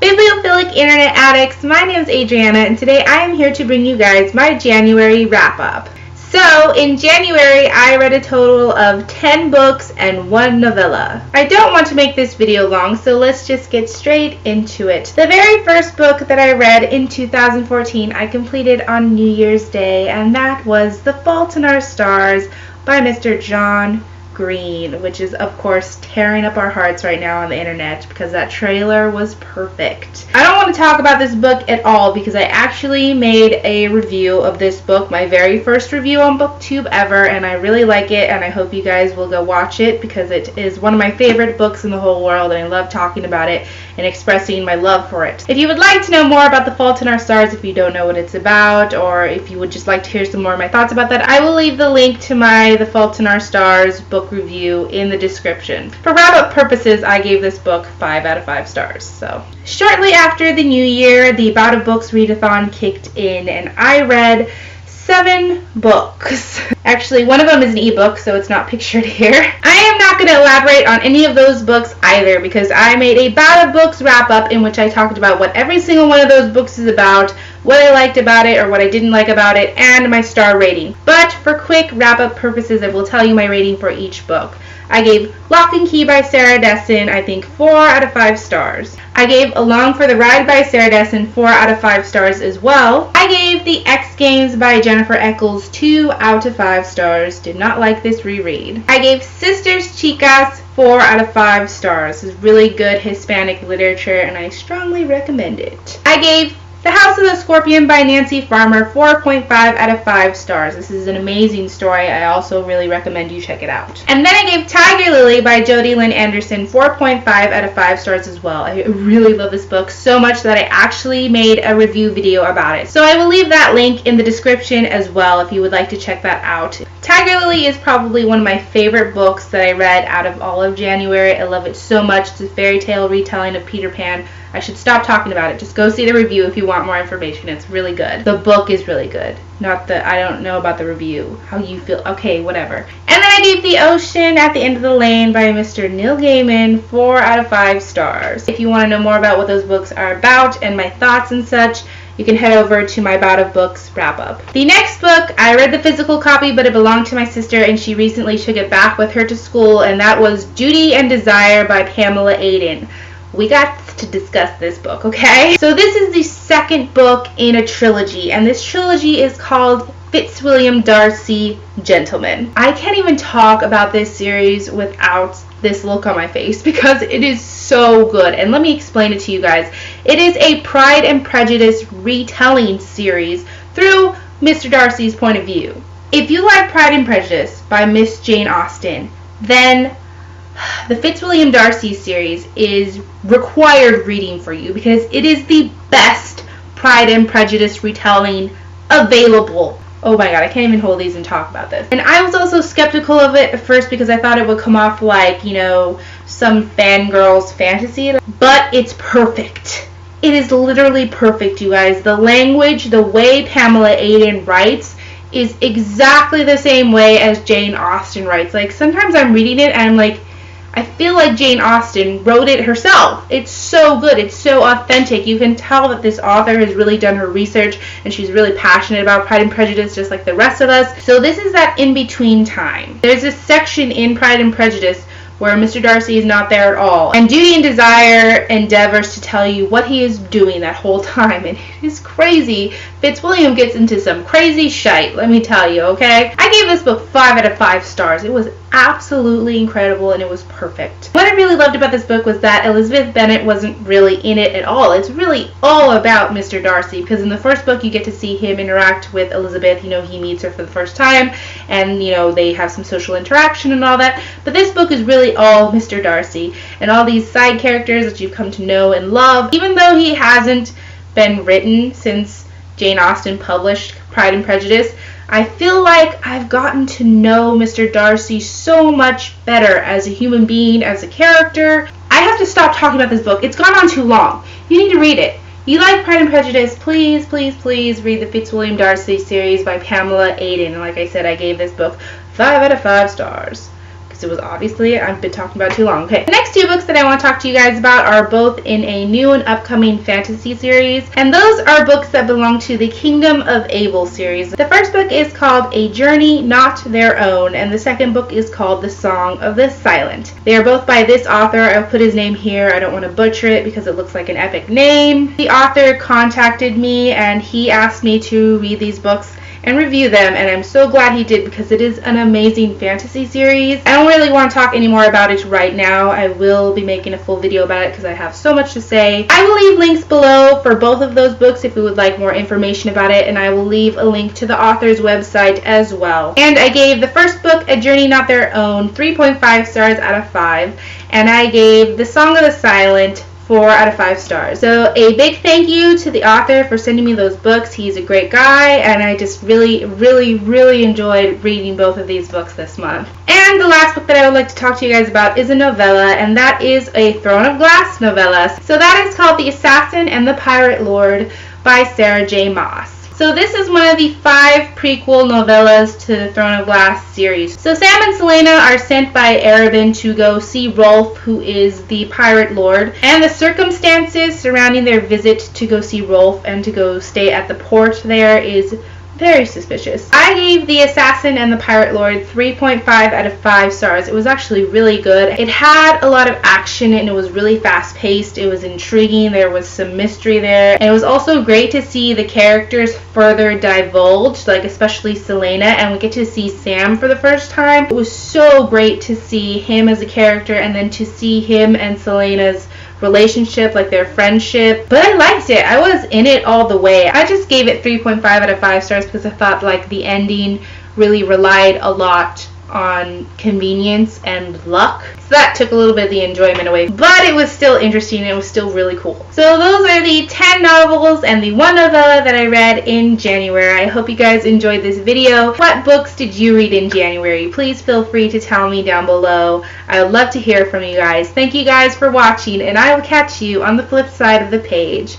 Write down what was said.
Bibliophilic Internet Addicts, my name is Adriana, and today I am here to bring you guys my January wrap-up. So, in January, I read a total of 10 books and 1 novella. I don't want to make this video long, so let's just get straight into it. The very first book that I read in 2014, I completed on New Year's Day, and that was The Fault in Our Stars by Mr. John Green, which is of course tearing up our hearts right now on the internet because that trailer was perfect. I don't want to talk about this book at all because I actually made a review of this book, my very first review on BookTube ever, and I really like it, and I hope you guys will go watch it because it is one of my favorite books in the whole world, and I love talking about it and expressing my love for it. If you would like to know more about The Fault in Our Stars, if you don't know what it's about, or if you would just like to hear some more of my thoughts about that, I will leave the link to my The Fault in Our Stars book review in the description. For wrap-up purposes, I gave this book 5 out of 5 stars. So, shortly after the new year, the BOUT of Books readathon kicked in, and I read 7 books. Actually, one of them is an ebook, so it's not pictured here. I am not going to elaborate on any of those books either because I made a BOUT of Books wrap-up in which I talked about what every single one of those books is about, what I liked about it or what I didn't like about it, and my star rating. But for quick wrap-up purposes, I will tell you my rating for each book. I gave Lock and Key by Sarah Dessen, I think, 4 out of 5 stars. I gave Along for the Ride by Sarah Dessen 4 out of 5 stars as well. I gave The X Games by Jennifer Eccles 2 out of 5 stars. Did not like this reread. I gave Sisters Chicas 4 out of 5 stars. It's really good Hispanic literature and I strongly recommend it. I gave The House of the Scorpion by Nancy Farmer 4.5 out of 5 stars. This is an amazing story. I also really recommend you check it out. And then I gave Tigerlily by Jodi Lynn Anderson 4.5 out of 5 stars as well. I really love this book so much that I actually made a review video about it. So I will leave that link in the description as well if you would like to check that out. Tigerlily is probably one of my favorite books that I read out of all of January. I love it so much. It's a fairy tale retelling of Peter Pan. I should stop talking about it. Just go see the review if you want more information. It's really good. The book is really good. I don't know about the review. How you feel. Okay, whatever. And then I gave The Ocean at the End of the Lane by Mr. Neil Gaiman 4 out of 5 stars. If you want to know more about what those books are about and my thoughts and such, you can head over to my BOUT of Books wrap-up. The next book, I read the physical copy, but it belonged to my sister, and she recently took it back with her to school, and that was Duty and Desire by Pamela Aden. We got to discuss this book, okay? So this is the second book in a trilogy, and this trilogy is called Fitzwilliam Darcy Gentleman. I can't even talk about this series without this look on my face because it is so good. And let me explain it to you guys. It is a Pride and Prejudice retelling series through Mr. Darcy's point of view. If you like Pride and Prejudice by Miss Jane Austen, then the Fitzwilliam Darcy series is required reading for you because it is the best Pride and Prejudice retelling available. Oh my god, I can't even hold these and talk about this. And I was also skeptical of it at first because I thought it would come off like, you know, some fangirl's fantasy, but it's perfect. It is literally perfect, you guys. The language, the way Pamela Aden writes is exactly the same way as Jane Austen writes. Like, sometimes I'm reading it and I'm like, I feel like Jane Austen wrote it herself. It's so good. It's so authentic. You can tell that this author has really done her research and she's really passionate about Pride and Prejudice just like the rest of us. So this is that in-between time. There's a section in Pride and Prejudice where Mr. Darcy is not there at all. And Duty and Desire endeavors to tell you what he is doing that whole time. And it is crazy. Fitzwilliam gets into some crazy shite, let me tell you, okay? I gave this book 5 out of 5 stars. It was absolutely incredible and it was perfect. What I really loved about this book was that Elizabeth Bennet wasn't really in it at all. It's really all about Mr. Darcy because in the first book you get to see him interact with Elizabeth. You know, he meets her for the first time and, you know, they have some social interaction and all that. But this book is really all Mr. Darcy and all these side characters that you've come to know and love. Even though he hasn't been written since Jane Austen published Pride and Prejudice, I feel like I've gotten to know Mr. Darcy so much better as a human being, as a character. I have to stop talking about this book. It's gone on too long. You need to read it. You like Pride and Prejudice, please, please, please read the Fitzwilliam Darcy series by Pamela Aden. And like I said, I gave this book 5 out of 5 stars. because it was obviously, I've been talking about too long. Okay, the next two books that I want to talk to you guys about are both in a new and upcoming fantasy series, and those are books that belong to the Kingdom of Abel series. The first book is called A Journey Not Their Own, and the second book is called The Song of the Silent. They are both by this author. I'll put his name here. I don't want to butcher it because it looks like an epic name. The author contacted me and he asked me to read these books and review them, and I'm so glad he did because it is an amazing fantasy series. I don't really want to talk anymore about it right now. I will be making a full video about it because I have so much to say. I will leave links below for both of those books if you would like more information about it, and I will leave a link to the author's website as well. And I gave the first book, A Journey Not Their Own, 3.5 stars out of 5, and I gave The Song of the Silent 4 out of 5 stars. So a big thank you to the author for sending me those books. He's a great guy, and I just really enjoyed reading both of these books this month. And the last book that I would like to talk to you guys about is a novella, and that is a Throne of Glass novella. So that is called The Assassin and the Pirate Lord by Sarah J. Maas. So this is one of the 5 prequel novellas to the Throne of Glass series. So Sam and Selena are sent by Arabin to go see Rolf, who is the Pirate Lord, and the circumstances surrounding their visit to go see Rolf and to go stay at the port there is very suspicious. I gave The Assassin and the Pirate Lord 3.5 out of 5 stars. It was actually really good. It had a lot of action and it was really fast paced. It was intriguing. There was some mystery there. And it was also great to see the characters further divulged, like especially Selena, and we get to see Sam for the first time. It was so great to see him as a character and then to see him and Selena's relationship, like their friendship. But I liked it. I was in it all the way. I just gave it 3.5 out of 5 stars because I thought like the ending really relied a lot on convenience and luck. So that took a little bit of the enjoyment away. But it was still interesting. It was still really cool. So those are the 10 novels and the 1 novella that I read in January. I hope you guys enjoyed this video. What books did you read in January? Please feel free to tell me down below. I would love to hear from you guys. Thank you guys for watching, and I will catch you on the flip side of the page.